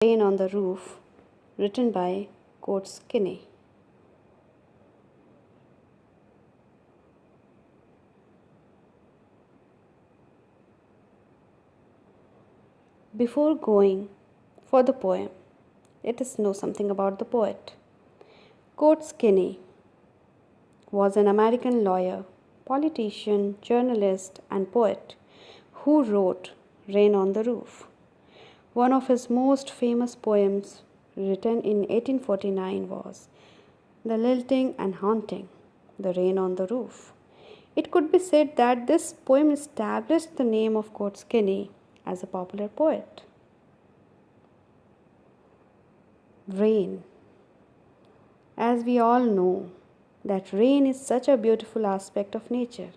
Rain on the Roof, written by Coates Kinney. Before going for the poem, let us know something about the poet. Coates Kinney was an American lawyer, politician, journalist, and poet who wrote Rain on the Roof. One of his most famous poems, written in 1849, was The Lilting and Haunting, The Rain on the Roof. It could be said that this poem established the name of Coates Kinney as a popular poet. Rain. As we all know, that rain is such a beautiful aspect of nature.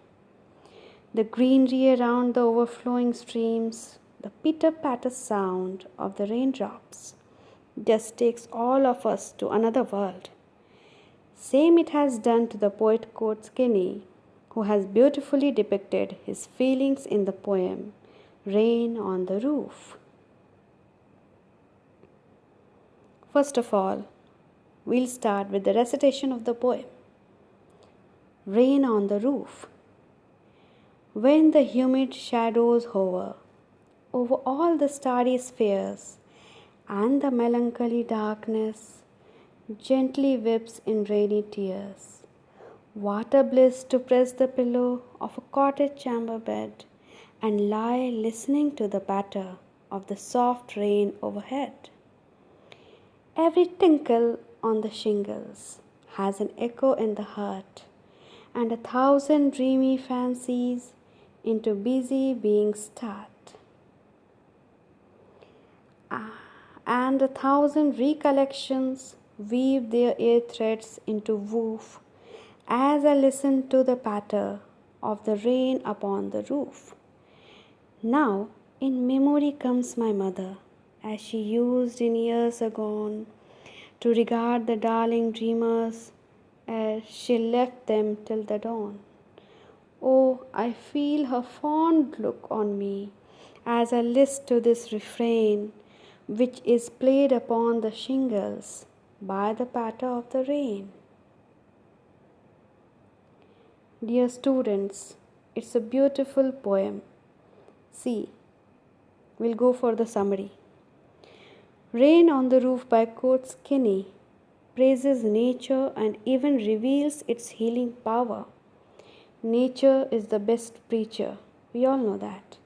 The greenery around the overflowing streams, the pitter-patter sound of the raindrops just takes all of us to another world. Same it has done to the poet Coates Kinney, who has beautifully depicted his feelings in the poem Rain on the Roof. First of all, we'll start with the recitation of the poem. Rain on the Roof. When the humid shadows hover over all the starry spheres, and the melancholy darkness gently weeps in rainy tears, what a bliss to press the pillow of a cottage chamber bed and lie listening to the patter of the soft rain overhead. Every tinkle on the shingles has an echo in the heart, and 1,000 dreamy fancies into busy beings start. And 1,000 recollections weave their ear threads into woof as I listen to the patter of the rain upon the roof. Now in memory comes my mother, as she used in years agone to regard the darling dreamers ere she left them till the dawn. Oh, I feel her fond look on me as I list to this refrain, which is played upon the shingles by the patter of the rain. Dear students, it's a beautiful poem. See, we'll go for the summary. Rain on the Roof by Coates Kinney praises nature and even reveals its healing power. Nature is the best preacher, we all know that.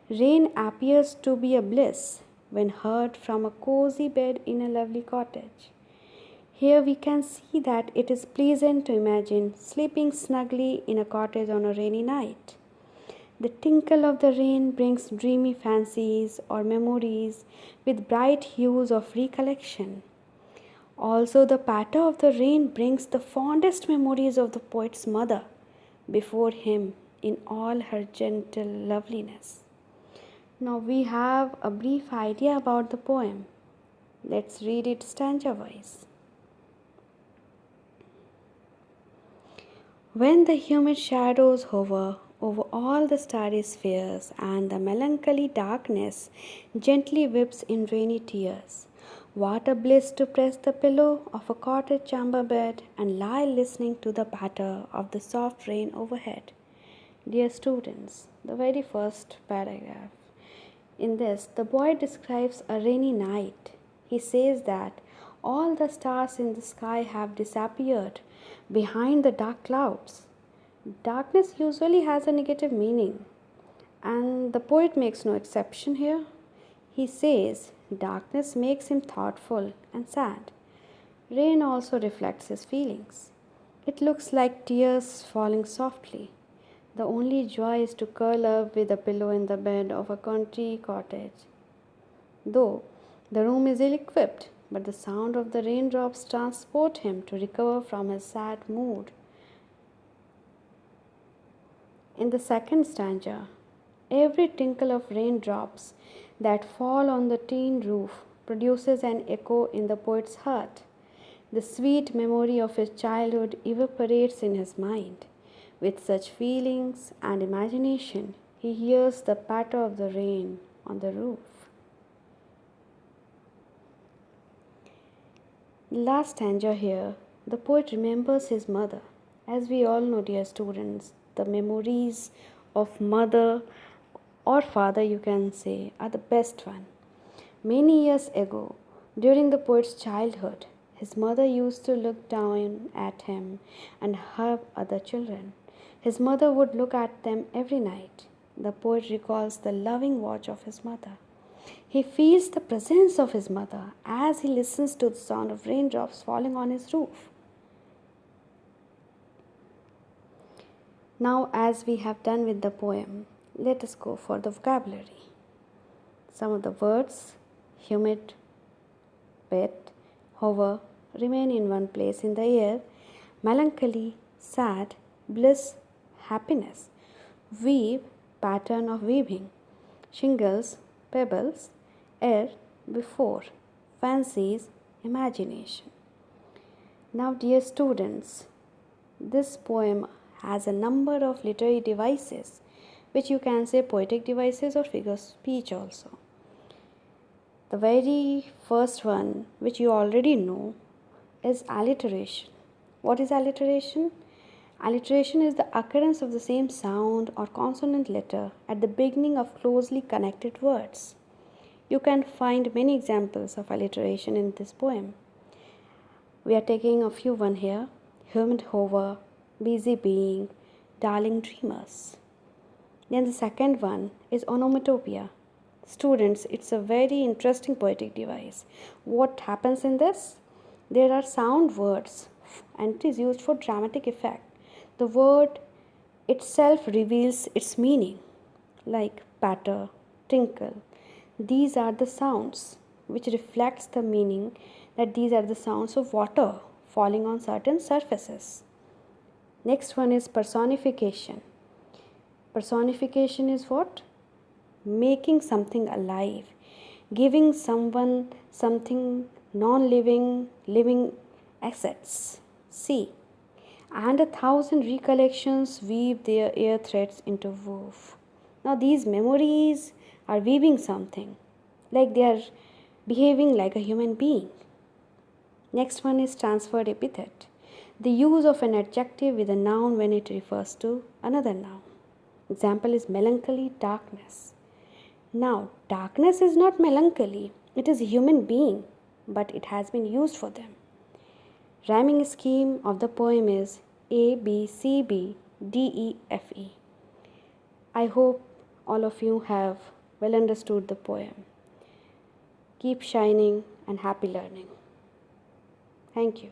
Rain appears to be a bliss when heard from a cozy bed in a lovely cottage. Here we can see that it is pleasant to imagine sleeping snugly in a cottage on a rainy night. The tinkle of the rain brings dreamy fancies or memories with bright hues of recollection. Also, the patter of the rain brings the fondest memories of the poet's mother before him in all her gentle loveliness. Now we have a brief idea about the poem. Let's read it stanza wise. When the humid shadows hover over all the starry spheres and the melancholy darkness gently weeps in rainy tears, what a bliss to press the pillow of a cottage chamber bed and lie listening to the patter of the soft rain overhead. Dear students, the very first paragraph. In this, the boy describes a rainy night. He says that all the stars in the sky have disappeared behind the dark clouds. Darkness usually has a negative meaning, and the poet makes no exception here. He says darkness makes him thoughtful and sad. Rain also reflects his feelings. It looks like tears falling softly. The only joy is to curl up with a pillow in the bed of a country cottage. Though the room is ill equipped, but the sound of the raindrops transport him to recover from his sad mood. In the second stanza, every tinkle of raindrops that fall on the tin roof produces an echo in the poet's heart. The sweet memory of his childhood evaporates in his mind. With such feelings and imagination, he hears the patter of the rain on the roof. Last stanza here, the poet remembers his mother. As we all know, dear students, the memories of mother or father, you can say, are the best one. Many years ago, during the poet's childhood, his mother used to look down at him and her other children. His mother would look at them every night. The poet recalls the loving watch of his mother. He feels the presence of his mother as he listens to the sound of raindrops falling on his roof. Now, as we have done with the poem, let us go for the vocabulary. Some of the words: humid, wet, hover, remain in one place in the air, melancholy, sad, bliss, happiness, weave, pattern of weaving, shingles, pebbles, air, before, fancies, imagination. Now, dear students, this poem has a number of literary devices, which you can say poetic devices or figure of speech also. The very first one, which you already know, is alliteration. What is alliteration? Alliteration is the occurrence of the same sound or consonant letter at the beginning of closely connected words. You can find many examples of alliteration in this poem. We are taking a few one here: humid hover, busy being, darling dreamers. Then the second one is onomatopoeia. Students, it's a very interesting poetic device. What happens in this? There are sound words and it is used for dramatic effect. The word itself reveals its meaning, like patter, tinkle. These are the sounds which reflects the meaning, that these are the sounds of water falling on certain surfaces. Next one is personification. Personification is what? Making something alive, giving someone something non-living, living assets. See, and 1,000 recollections weave their air threads into woof. Now these memories are weaving something, like they are behaving like a human being. Next one is transferred epithet. The use of an adjective with a noun when it refers to another noun. Example is melancholy, darkness. Now, darkness is not melancholy, it is a human being, but it has been used for them. Rhyming scheme of the poem is A, B, C, B, D, E, F, E. I hope all of you have well understood the poem. Keep shining and happy learning. Thank you.